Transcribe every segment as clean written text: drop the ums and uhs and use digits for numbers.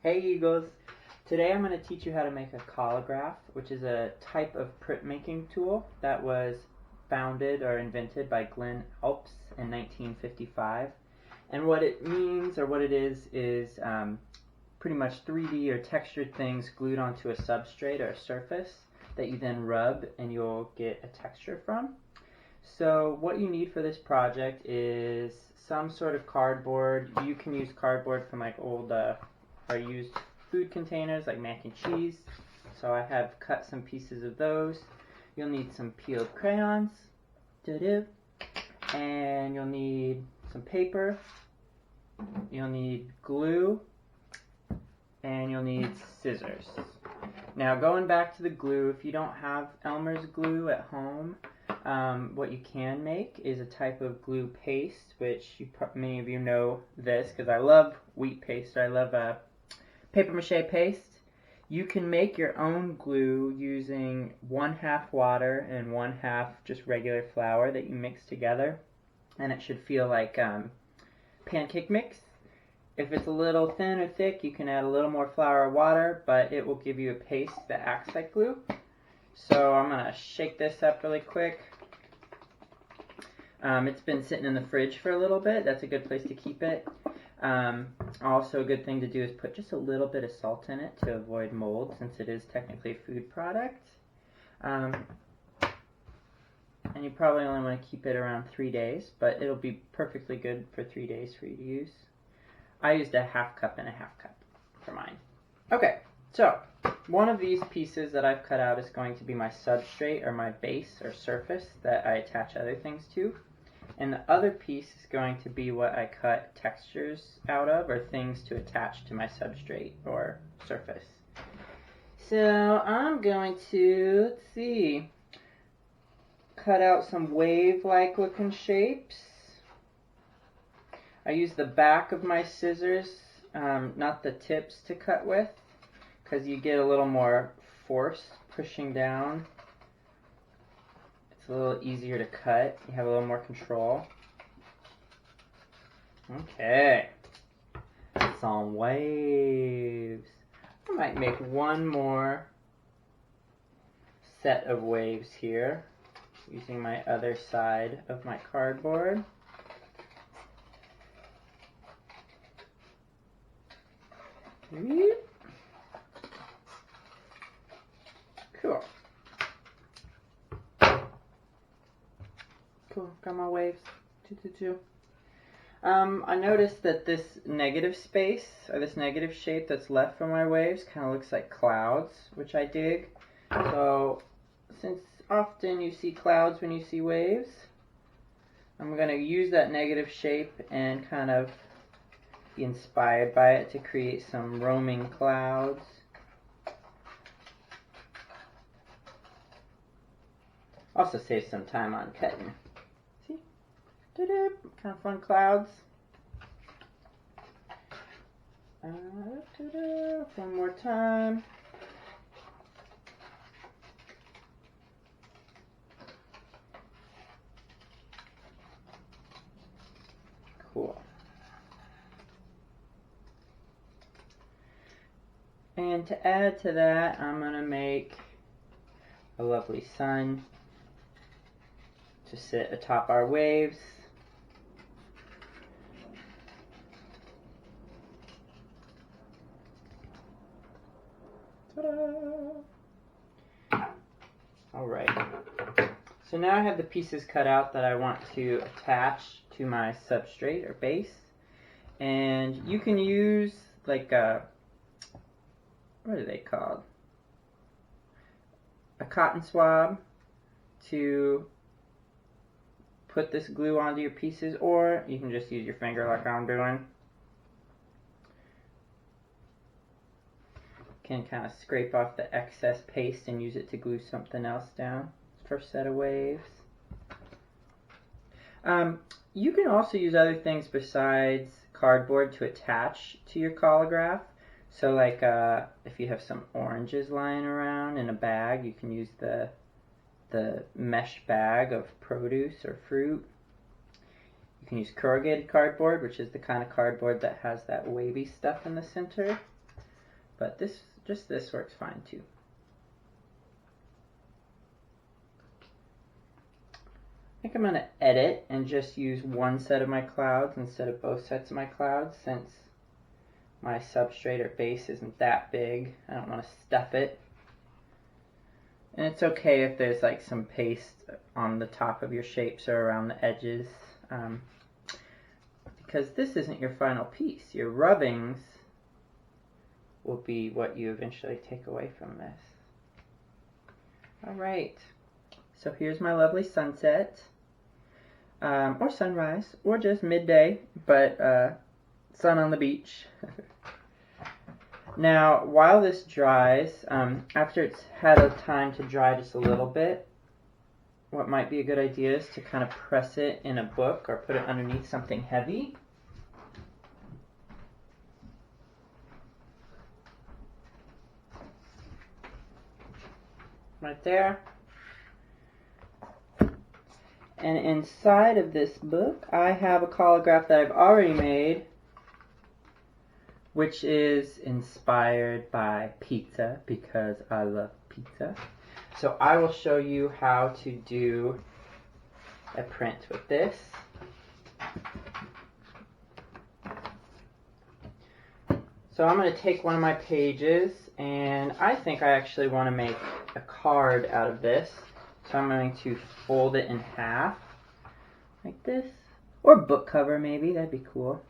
Hey Eagles! Today I'm going to teach you how to make a collagraph, which is a type of printmaking tool that was founded or invented by Glenn Alps in 1955. And what it means, or what it is pretty much 3D or textured things glued onto a substrate or a surface that you then rub and you'll get a texture from. So what you need for this project is some sort of cardboard. You can use cardboard from like old or used food containers like mac and cheese. So I have cut some pieces of those. You'll need some peeled crayons, and you'll need some paper. You'll need glue, and you'll need scissors. Now going back to the glue, if you don't have Elmer's glue at home, what you can make is a type of glue paste, which many of you know this because I love wheat paste. I love paper mache paste. You can make your own glue using 1/2 water and 1/2 just regular flour that you mix together, and it should feel like pancake mix. If it's a little thin or thick, you can add a little more flour or water, but it will give you a paste that acts like glue. So I'm going to shake this up really quick. It's been sitting in the fridge for a little bit. That's a good place to keep it. Also a good thing to do is put just a little bit of salt in it to avoid mold, since it is technically a food product. And you probably only want to keep it around 3 days, but it'll be perfectly good for 3 days for you to use. I used a 1/2 cup and a 1/2 cup for mine. Okay, so one of these pieces that I've cut out is going to be my substrate or my base or surface that I attach other things to. And the other piece is going to be what I cut textures out of, or things to attach to my substrate or surface. So I'm going to, cut out some wave-like looking shapes. I use the back of my scissors, not the tips, to cut with, because you get a little more force pushing down. It's a little easier to cut. You have a little more control. Okay. Some waves. I might make one more set of waves here using my other side of my cardboard. Cool. Cool, got my waves. I noticed that this negative space, or this negative shape that's left from my waves, kind of looks like clouds, which I dig. So, since often you see clouds when you see waves, I'm going to use that negative shape and kind of be inspired by it to create some roaming clouds. Also save some time on cutting. See? Kind of fun clouds. One more time. Cool. And to add to that, I'm going to make a lovely sun to sit atop our waves. Ta-da! Alright. So now I have the pieces cut out that I want to attach to my substrate or base. And you can use like what are they called? A cotton swab to put this glue onto your pieces, or you can just use your finger like I'm doing. You can kind of scrape off the excess paste and use it to glue something else down. First set of waves. You can also use other things besides cardboard to attach to your collagraph. So like if you have some oranges lying around in a bag, you can use the mesh bag of produce or fruit. You can use corrugated cardboard, which is the kind of cardboard that has that wavy stuff in the center. but just this works fine too. I think I'm going to edit and just use one set of my clouds instead of both sets of my clouds, since my substrate or base isn't that big. I don't want to stuff it. And it's okay if there's like some paste on the top of your shapes or around the edges, because this isn't your final piece. Your rubbings will be what you eventually take away from this. Alright, so here's my lovely sunset, or sunrise, or just midday, but sun on the beach. Now, while this dries, after it's had a time to dry just a little bit, what might be a good idea is to kind of press it in a book or put it underneath something heavy. Right there. And inside of this book, I have a collagraph that I've already made, which is inspired by pizza, because I love pizza. So I will show you how to do a print with this. So I'm going to take one of my pages, and I think I actually want to make a card out of this. So I'm going to fold it in half, like this. Or book cover maybe, that'd be cool.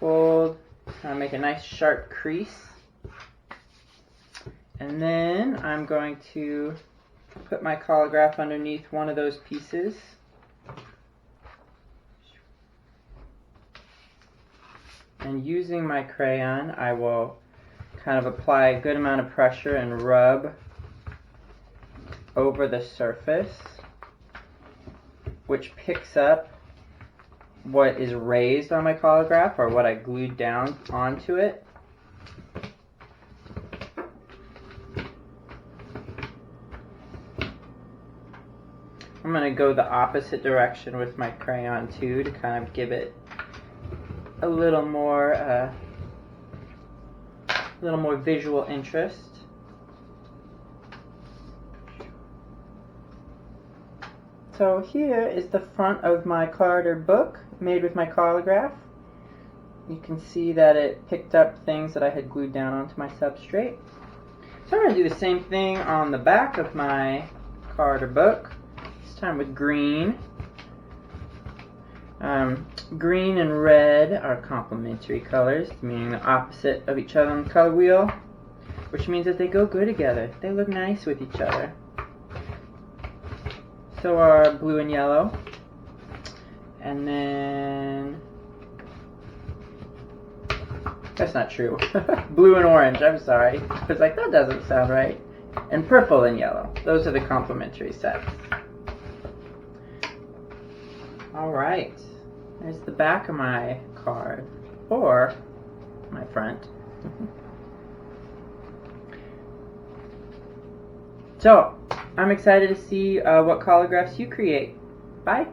Fold, make a nice sharp crease. And then I'm going to put my collagraph underneath one of those pieces. And using my crayon, I will kind of apply a good amount of pressure and rub over the surface, which picks up what is raised on my collagraph, or what I glued down onto it. I'm going to go the opposite direction with my crayon too, to kind of give it a little more visual interest. So here is the front of my card or book made with my collagraph. You can see that it picked up things that I had glued down onto my substrate. So I'm going to do the same thing on the back of my card or book, this time with green. Green and red are complementary colors, meaning the opposite of each other on the color wheel, which means that they go good together. They look nice with each other. So are blue and yellow. And then, that's not true. Blue and orange, I'm sorry. I was like, that doesn't sound right. And purple and yellow. Those are the complementary sets. Alright. There's the back of my card, or my front. So, I'm excited to see what collagraphs you create. Bye!